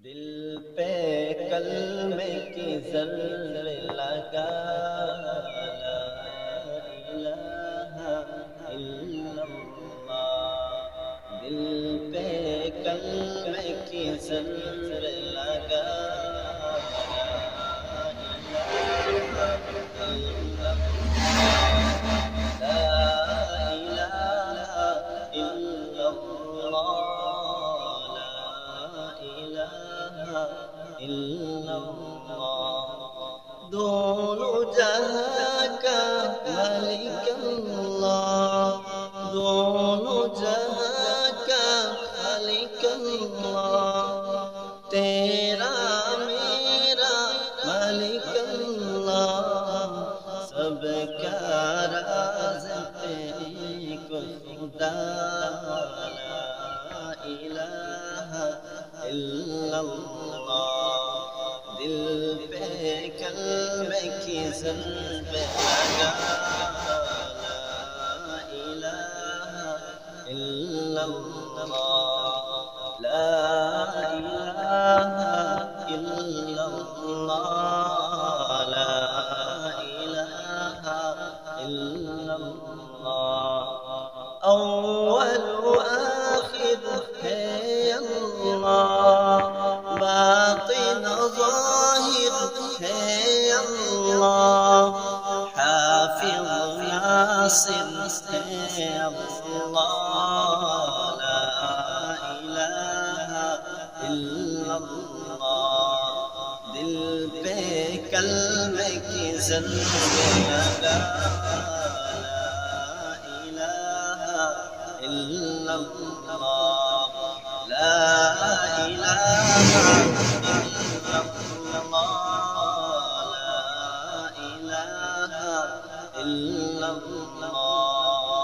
دل پہ کلمے کی زر لگا، لا الہ الا اللہ۔ دل پہ کلمے کی زر لگا، دونوں جہاں کا مالک اللہ، دونوں جہاں کا خالق اللہ، تیرا میرا مالک اللہ، سب کا رازق ایک خدا، لا الہ الا اللہ۔ دل پہ کلمے کی زر لگا، لا الہ الا اللہ، لا الہ الا اللہ، لا الہ الا اللہ۔ اول و آخر ہے اللہ، باطن ظاہر ہے اللہ، حافظ ناصر ہے اللہ، لا الہ الا اللہ۔ دل پہ کلمے کی زر لگا، لا الہ الا اللہ، لا الہ الا اللہ، لا الہ الا اللہ۔